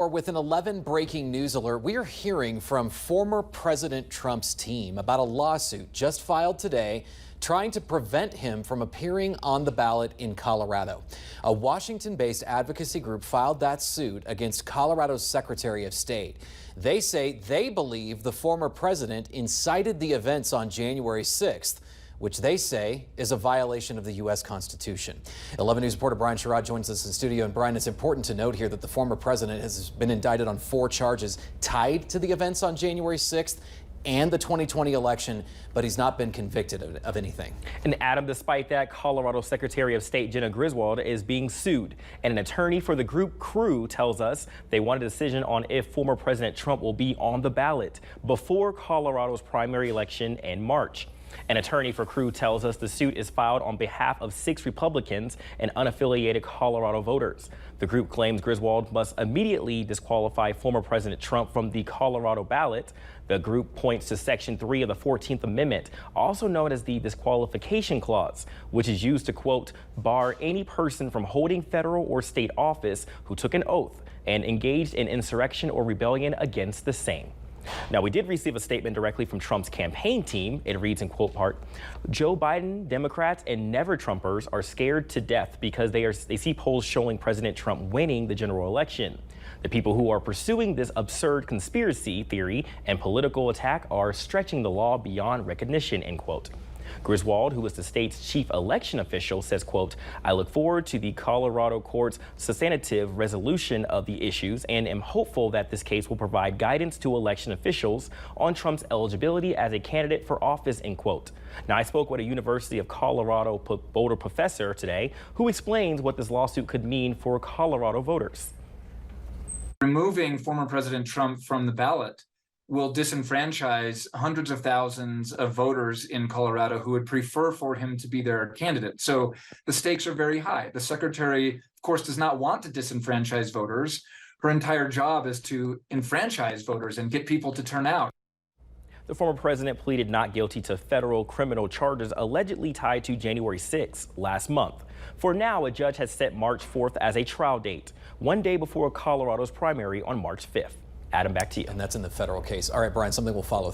Or with an 11 breaking news alert, we are hearing from former President Trump's team about a lawsuit just filed today trying to prevent him from appearing on the ballot in Colorado. A Washington-based advocacy group filed that suit against Colorado's Secretary of State. They say they believe the former president incited the events on January 6th, which they say is a violation of the U.S. Constitution. 11 News reporter Brian Sherrod joins us in studio. And Brian, it's important to note here that the former president has been indicted on 4 charges tied to the events on January 6th and the 2020 election, but he's not been convicted of anything. And Adam, despite that, Colorado Secretary of State Jenna Griswold is being sued. And an attorney for the group Crew tells us they want a decision on if former President Trump will be on the ballot before Colorado's primary election in March. An attorney for Crew tells us the suit is filed on behalf of 6 Republicans and unaffiliated Colorado voters. The group claims Griswold must immediately disqualify former President Trump from the Colorado ballot. The group points to Section 3 of the 14th Amendment, also known as the disqualification clause, which is used to, quote, bar any person from holding federal or state office who took an oath and engaged in insurrection or rebellion against the same. Now, we did receive a statement directly from Trump's campaign team. It reads in quote part, Joe Biden, Democrats, and never Trumpers are scared to death because they see polls showing President Trump winning the general election. The people who are pursuing this absurd conspiracy theory and political attack are stretching the law beyond recognition, end quote. Griswold, who is the state's chief election official, says, quote, I look forward to the Colorado court's substantive resolution of the issues and am hopeful that this case will provide guidance to election officials on Trump's eligibility as a candidate for office, end quote. Now, I spoke with a University of Colorado Boulder professor today who explains what this lawsuit could mean for Colorado voters. Removing former President Trump from the ballot will disenfranchise hundreds of thousands of voters in Colorado who would prefer for him to be their candidate. So the stakes are very high. The secretary, of course, does not want to disenfranchise voters. Her entire job is to enfranchise voters and get people to turn out. The former president pleaded not guilty to federal criminal charges allegedly tied to January 6th last month. For now, a judge has set March 4th as a trial date, one day before Colorado's primary on March 5th. Adam, back to you. And that's in the federal case. All right, Brian, something we'll follow.